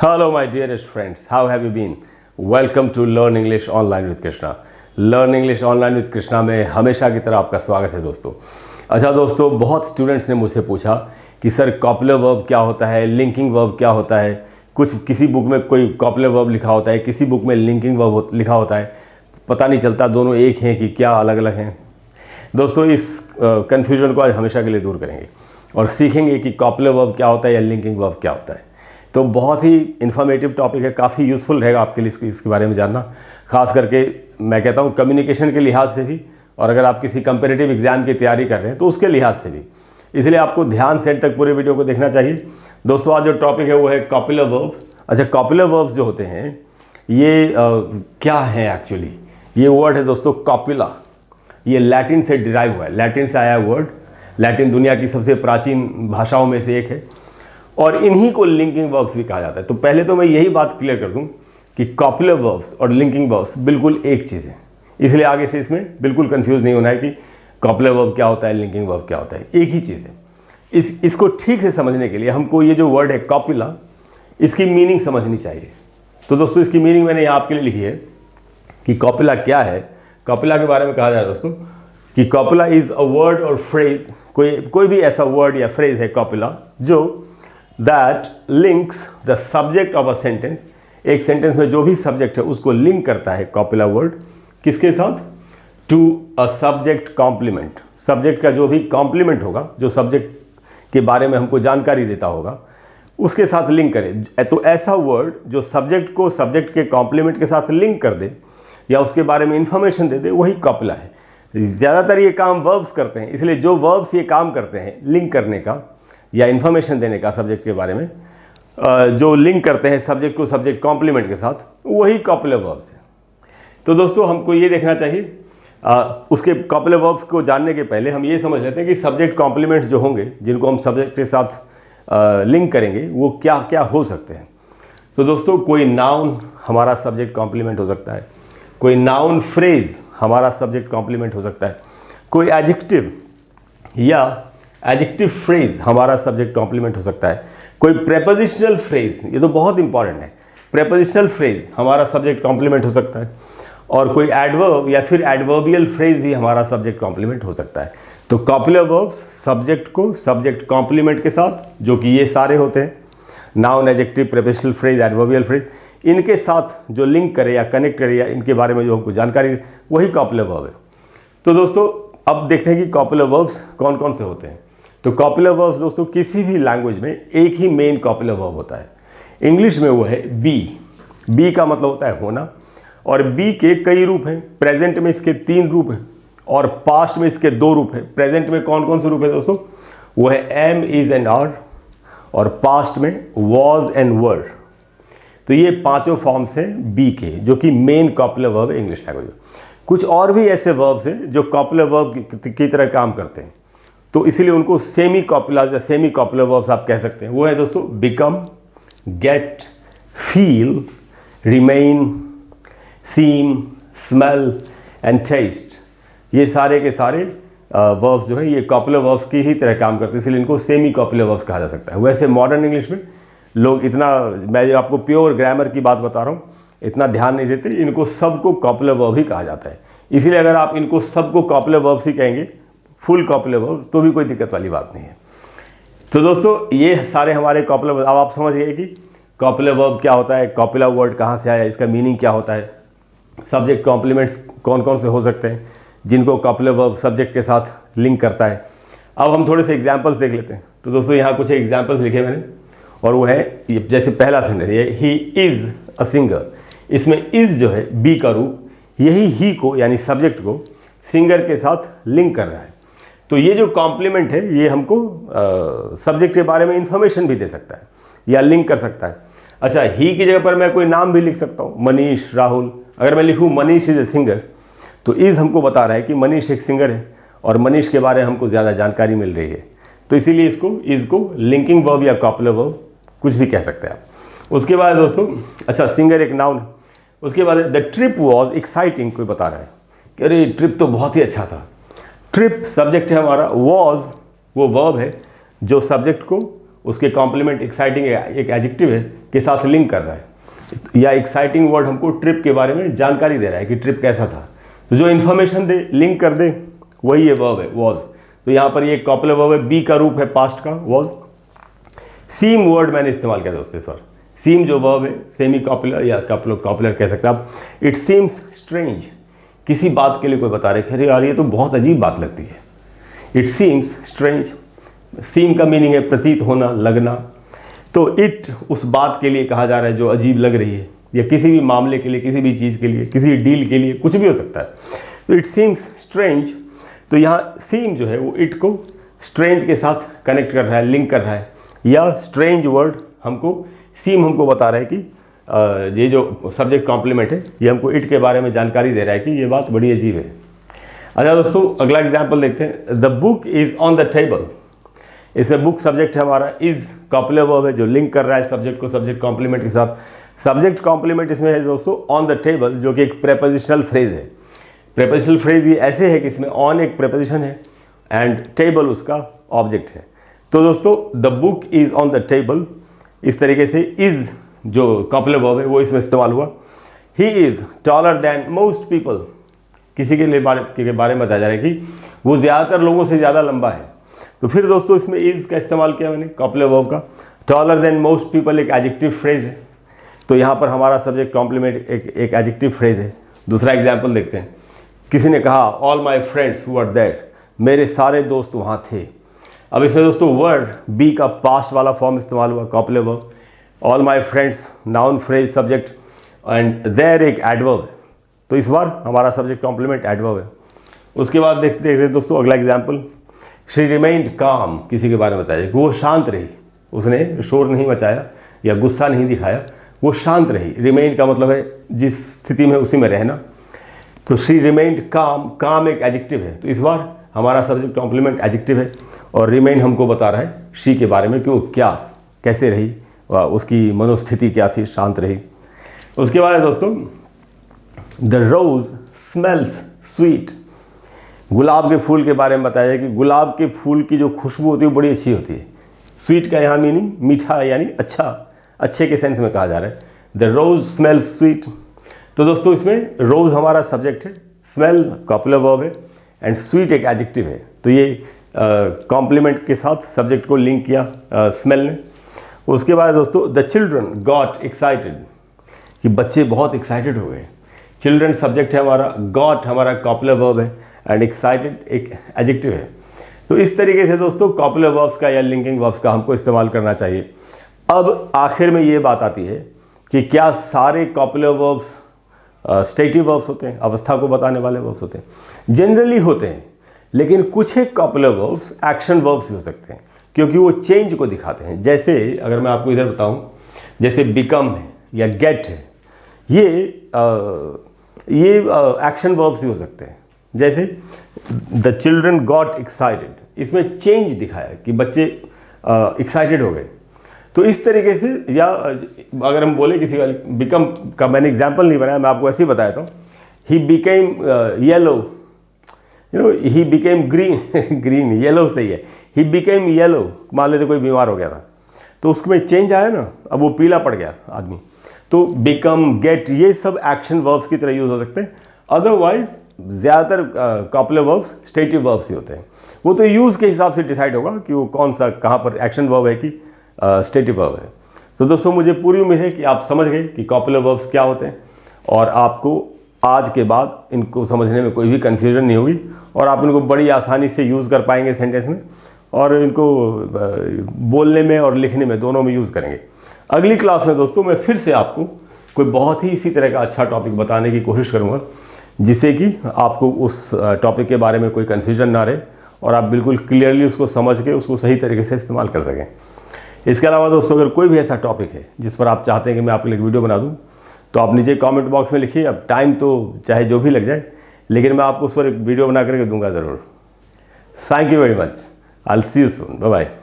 Hello, my dearest friends. How have you been? Welcome to Learn English Online with Krishna. Learn English Online with Krishna में हमेशा की तरह आपका स्वागत है दोस्तों। अच्छा दोस्तों, बहुत स्टूडेंट्स ने मुझसे पूछा कि सर कॉपुलर वर्ब क्या होता है, लिंकिंग वर्ब क्या होता है। कुछ किसी बुक में कोई कॉपुलर वर्ब लिखा होता है, किसी बुक में लिंकिंग वर्ब लिखा होता है, पता नहीं चलता दोनों एक हैं कि क्या अलग अलग हैं। दोस्तों इस कन्फ्यूजन को आज हमेशा के लिए दूर करेंगे और सीखेंगे कि कॉपुलर वर्ब क्या होता है या लिंकिंग वर्ब क्या होता है। तो बहुत ही इन्फॉर्मेटिव टॉपिक है, काफ़ी यूज़फुल रहेगा आपके लिए इसके बारे में जानना। खास करके मैं कहता हूँ कम्युनिकेशन के लिहाज से भी, और अगर आप किसी कंपेटिटिव एग्जाम की तैयारी कर रहे हैं तो उसके लिहाज से भी। इसलिए आपको ध्यान से एंड तक पूरे वीडियो को देखना चाहिए। दोस्तों आज जो टॉपिक है वो है कॉपुलर वर्ब्स। अच्छा, कॉपुलर वर्ब्स जो होते हैं ये क्या है एक्चुअली। ये वर्ड है दोस्तों कॉपुला, ये लैटिन से डिराइव हुआ है, लैटिन से आया वर्ड। लैटिन दुनिया की सबसे प्राचीन भाषाओं में से एक है और इन्हीं को लिंकिंग वर्ब्स भी कहा जाता है। तो पहले तो मैं यही बात क्लियर कर दूं कि कॉपुलर वर्ब्स और लिंकिंग वर्ब्स बिल्कुल एक चीज़ है, इसलिए आगे से इसमें बिल्कुल कंफ्यूज नहीं होना है कि कॉपुलर वर्ब क्या होता है, लिंकिंग वर्ब क्या होता है, एक ही चीज़ है। इसको ठीक से समझने के लिए हमको ये जो वर्ड है कॉपुला, इसकी मीनिंग समझनी चाहिए। तो दोस्तों इसकी मीनिंग मैंने यहाँ आपके लिए लिखी है कि कॉपुला क्या है। कॉपुला के बारे में कहा जाए दोस्तों कि कॉपुला इज़ अ वर्ड और फ्रेज, कोई भी ऐसा वर्ड या फ्रेज है कॉपुला जो that links the subject of a sentence. एक सेंटेंस में जो भी सब्जेक्ट है उसको लिंक करता है कॉपुला वर्ड किसके साथ, to a subject complement. Subject का जो भी कॉम्प्लीमेंट होगा, जो सब्जेक्ट के बारे में हमको जानकारी देता होगा, उसके साथ लिंक करे। तो ऐसा वर्ड जो सब्जेक्ट को सब्जेक्ट के कॉम्प्लीमेंट के साथ लिंक कर दे या उसके बारे में इंफॉर्मेशन दे दे, वही कॉपुला है। ज़्यादातर ये काम वर्ब्स करते हैं, इसलिए जो वर्ब्स ये काम करते हैं लिंक करने का या इन्फॉर्मेशन देने का सब्जेक्ट के बारे में, जो लिंक करते हैं सब्जेक्ट को सब्जेक्ट कॉम्प्लीमेंट के साथ, वही कॉपुलर वर्ब्स है। तो दोस्तों हमको ये देखना चाहिए, उसके कॉपुलर वर्ब्स को जानने के पहले हम ये समझ लेते हैं कि सब्जेक्ट कॉम्प्लीमेंट्स जो होंगे जिनको हम सब्जेक्ट के साथ लिंक करेंगे वो क्या क्या हो सकते हैं। तो दोस्तों कोई नाउन हमारा सब्जेक्ट कॉम्प्लीमेंट हो सकता है, कोई नाउन फ्रेज हमारा सब्जेक्ट कॉम्प्लीमेंट हो सकता है, कोई एडजेक्टिव या एडजेक्टिव फ्रेज हमारा सब्जेक्ट कॉम्प्लीमेंट हो सकता है, कोई प्रेपोजिशनल फ्रेज, ये तो बहुत इंपॉर्टेंट है, प्रेपोजिशनल फ्रेज हमारा सब्जेक्ट कॉम्प्लीमेंट हो सकता है, और कोई एडवर्ब या फिर एडवर्बियल फ्रेज भी हमारा सब्जेक्ट कॉम्प्लीमेंट हो सकता है। तो कॉपुलर वर्ब्स सब्जेक्ट को सब्जेक्ट कॉम्प्लीमेंट के साथ, जो कि ये सारे होते हैं, noun, adjective, prepositional phrase, adverbial phrase, इनके साथ जो लिंक करे या कनेक्ट करे या इनके बारे में जो हमको जानकारी, वही कॉपुलर वर्ब है। तो दोस्तों अब देखते हैं कि कॉपुलर वर्ब्स कौन कौन से होते हैं। तो कॉपुलर वर्ब्स दोस्तों किसी भी लैंग्वेज में एक ही मेन कॉपुलर वर्ब होता है। इंग्लिश में वो है बी। बी का मतलब होता है होना, और बी के कई रूप हैं। प्रेजेंट में इसके 3 रूप हैं और पास्ट में इसके 2 रूप हैं। प्रेजेंट में कौन कौन से रूप है दोस्तों, वो है एम, इज एंड आर, और पास्ट में वॉज एंड वर। तो ये 5 फॉर्म्स हैं बी के, जो कि मेन कॉपुलर वर्ब है इंग्लिश लैंग्वेज में। कुछ और भी ऐसे वर्ब्स हैं जो कॉपुलर वर्ब की तरह काम करते हैं, तो इसीलिए उनको सेमी कॉपुलर या सेमी कॉपुलर वर्ब्स आप कह सकते हैं। वो है दोस्तों become, get, feel, remain, seem, smell and taste. ये सारे के सारे वर्ब्स जो है ये कॉपुलर वर्ब्स की ही तरह काम करते हैं, इसलिए इनको सेमी कॉपुलर वर्ब्स कहा जा सकता है। वैसे मॉडर्न इंग्लिश में लोग इतना, मैं जो आपको प्योर ग्रामर की बात बता रहा हूँ, इतना ध्यान नहीं देते। इनको सबको कॉपुलर वर्ब ही कहा जाता है। इसीलिए अगर आप इनको सबको कॉपुलर वर्ब्स ही कहेंगे, फुल कॉपुलर वर्ब्स, तो भी कोई दिक्कत वाली बात नहीं है। तो दोस्तों ये सारे हमारे कॉपुलर वर्ब। अब आप समझ गए कि कॉपुलर वर्ब क्या होता है, कॉपुलर वर्ड कहाँ से आया, इसका मीनिंग क्या होता है, सब्जेक्ट कॉम्प्लीमेंट्स कौन कौन से हो सकते हैं जिनको कॉपुलर वर्ब सब्जेक्ट के साथ लिंक करता है। अब हम थोड़े से एग्जाम्पल्स देख लेते हैं। तो दोस्तों यहाँ कुछ एग्जाम्पल्स लिखे मैंने, और वो है जैसे पहला सेंटेंस है ही इज़ अ सिंगर। इसमें इज़ जो है बी का रूप, यही ही को यानी सब्जेक्ट को सिंगर के साथ लिंक कर रहा है। तो ये जो कॉम्प्लीमेंट है ये हमको सब्जेक्ट के बारे में इंफॉर्मेशन भी दे सकता है या लिंक कर सकता है। अच्छा, ही की जगह पर मैं कोई नाम भी लिख सकता हूँ, मनीष, राहुल। अगर मैं लिखूँ मनीष इज़ ए सिंगर, तो इज़ हमको बता रहा है कि मनीष एक सिंगर है और मनीष के बारे में हमको ज़्यादा जानकारी मिल रही है। तो इसीलिए इसको इज़ को लिंकिंग वर्ब या कॉपुलर वर्ब कुछ भी कह सकते हैं आप। उसके बाद दोस्तों, अच्छा सिंगर एक नाउन। उसके बाद द ट्रिप वॉज एक्साइटिंग, कोई बता रहा है कि अरे ट्रिप तो बहुत ही अच्छा था। ट्रिप सब्जेक्ट है हमारा, वॉज वो वर्ब है जो सब्जेक्ट को उसके कॉम्प्लीमेंट एक्साइटिंग एक एडजेक्टिव है के साथ लिंक कर रहा है, या एक्साइटिंग वर्ड हमको ट्रिप के बारे में जानकारी दे रहा है कि ट्रिप कैसा था, तो जो इन्फॉर्मेशन दे, लिंक कर दे, वही ये वर्ब है वॉज। तो यहाँ पर ये कॉपुलर वर्ब है, बी का रूप है पास्ट का वॉज। सीम वर्ड मैंने इस्तेमाल किया दोस्तों सर, सीम जो वर्ब है सेमी कॉपुलर या कॉपुलर कह सकते हैं आप। इट सीम्स स्ट्रेंज, किसी बात के लिए कोई बता रहे अरे यार ये तो बहुत अजीब बात लगती है। इट सीम्स स्ट्रेंज, सीम का मीनिंग है प्रतीत होना, लगना, तो इट उस बात के लिए कहा जा रहा है जो अजीब लग रही है, या किसी भी मामले के लिए, किसी भी चीज़ के लिए, किसी डील के लिए, कुछ भी हो सकता है। तो इट सीम्स स्ट्रेंज, तो यहाँ सीम जो है वो इट को स्ट्रेंज के साथ कनेक्ट कर रहा है, लिंक कर रहा है, या स्ट्रेंज वर्ड हमको सीम हमको बता रहा है कि ये जो सब्जेक्ट कॉम्प्लीमेंट है ये हमको इट के बारे में जानकारी दे रहा है कि ये बात बड़ी अजीब है। अच्छा दोस्तों अगला एग्जाम्पल देखते हैं। The book is on the table, इसमें बुक सब्जेक्ट है हमारा, इज़ कॉपुलर वर्ब है जो लिंक कर रहा है सब्जेक्ट को सब्जेक्ट कॉम्प्लीमेंट के साथ। सब्जेक्ट कॉम्प्लीमेंट इसमें है दोस्तों ऑन द टेबल, जो कि एक प्रेपोजिशनल फ्रेज है। प्रेपोजिशनल फ्रेज ये ऐसे है कि इसमें ऑन एक प्रेपोजिशन है एंड टेबल उसका ऑब्जेक्ट है। तो दोस्तों the book is on the table, इस तरीके से इज़ जो कॉपुलर वर्ब है वो इसमें इस्तेमाल हुआ। He is taller then most people, किसी के बारे में बताया जा रहा है कि वो ज़्यादातर लोगों से ज़्यादा लंबा है। तो फिर दोस्तों इसमें इज़ का इस्तेमाल किया मैंने कॉपुलर वर्ब का। टॉलर देन मोस्ट पीपल एक एडजेक्टिव फ्रेज है, तो यहाँ पर हमारा सब्जेक्ट कॉम्प्लीमेंट एक एडजेक्टिव फ्रेज है। दूसरा एग्जाम्पल देखते हैं। किसी ने कहा all my friends were that, मेरे सारे दोस्त वहाँ थे। अब इसमें दोस्तों वर्ड बी का पास्ट वाला फॉर्म इस्तेमाल हुआ copular verb. All my friends noun phrase subject and there एक एडवर्ब है, तो इस बार हमारा सब्जेक्ट कॉम्प्लीमेंट एडवर्ब है। उसके बाद देखते दोस्तों अगला एग्जाम्पल। शी रिमेन्ड काम, किसी के बारे में बताया कि वो शांत रही, उसने शोर नहीं मचाया या गुस्सा नहीं दिखाया, वो शांत रही। रिमेन का मतलब है जिस स्थिति में उसी में रहना। तो शी रिमेन्ड काम, काम एक एडजेक्टिव है, तो इस बार हमारा सब्जेक्ट कॉम्प्लीमेंट एडजेक्टिव है और रिमेन हमको बता रहा है शी के बारे में कि वो क्या कैसे रही, उसकी मनोस्थिति क्या थी, शांत रही। उसके बाद दोस्तों द रोज स्मेल्स स्वीट, गुलाब के फूल के बारे में बताया है कि गुलाब के फूल की जो खुशबू होती है वो बड़ी अच्छी होती है। स्वीट का यहाँ मीनिंग मीठा यानी अच्छा, अच्छे के सेंस में कहा जा रहा है। द रोज स्मेल्स स्वीट, तो दोस्तों इसमें रोज हमारा सब्जेक्ट है, स्मेल कॉपुलर वर्ब है एंड स्वीट एक एडजेक्टिव है। तो ये कॉम्प्लीमेंट के साथ सब्जेक्ट को लिंक किया स्मेल ने। उसके बाद दोस्तों द चिल्ड्रन गॉट एक्साइटेड, कि बच्चे बहुत एक्साइटेड हो गए। चिल्ड्रन सब्जेक्ट है हमारा, गॉट हमारा कॉपुलर वर्ब है एंड एक्साइटेड एक एडजेक्टिव है। तो इस तरीके से दोस्तों कॉपुलर वर्ब्स का या लिंकिंग वर्ब्स का हमको इस्तेमाल करना चाहिए। अब आखिर में ये बात आती है कि क्या सारे कॉपुलर वर्ब्स स्टेटिव वर्ब्स होते हैं, अवस्था को बताने वाले वर्ब्स होते हैं? जनरली होते हैं, लेकिन कुछ एक कॉपुलर वर्ब्स एक्शन वर्ब्स भी हो सकते हैं क्योंकि वो चेंज को दिखाते हैं। जैसे अगर मैं आपको इधर बताऊं, जैसे बिकम है या गेट है, ये एक्शन वर्ब्स भी हो सकते हैं। जैसे द चिल्ड्रन गॉट एक्साइटेड, इसमें चेंज दिखाया कि बच्चे एक्साइटेड हो गए। तो इस तरीके से, या अगर हम बोले किसी का बिकम का मैंने एग्जाम्पल नहीं बनाया, मैं आपको ऐसे ही बताया था। He became yellow, he became green, green yellow सही है, ही बिकेम येलो, मान लेते कोई बीमार हो गया था तो उसमें चेंज आया ना, अब वो पीला पड़ गया आदमी। तो बिकम, गेट, ये सब एक्शन वर्ब्स की तरह यूज हो सकते हैं। अदरवाइज ज़्यादातर कॉपुलर वर्ब्स स्टेटिव वर्ब्स ही होते हैं। वो तो यूज़ के हिसाब से डिसाइड होगा कि वो कौन सा कहाँ पर एक्शन वर्ब है कि स्टेटिव वर्ब है। तो दोस्तों मुझे पूरी उम्मीद है कि आप समझ गए कि कॉपुलर वर्ब्स क्या होते हैं और आपको आज के बाद इनको समझने में कोई भी कन्फ्यूजन नहीं होगी और आप इनको बड़ी आसानी से यूज़ कर पाएंगे सेंटेंस में और इनको बोलने में और लिखने में दोनों में यूज़ करेंगे। अगली क्लास में दोस्तों मैं फिर से आपको कोई बहुत ही इसी तरह का अच्छा टॉपिक बताने की कोशिश करूँगा जिससे कि आपको उस टॉपिक के बारे में कोई कन्फ्यूजन ना रहे और आप बिल्कुल क्लियरली उसको समझ के उसको सही तरीके से इस्तेमाल कर सकें। इसके अलावा दोस्तों अगर कोई भी ऐसा टॉपिक है जिस पर आप चाहते हैं कि मैं आपके लिए एक वीडियो बना दूं तो आप नीचे कमेंट बॉक्स में लिखिए। अब टाइम तो चाहे जो भी लग जाए, लेकिन मैं आपको उस पर एक वीडियो बना करके दूंगा ज़रूर। Thank you very much. I will see you soon. Bye bye.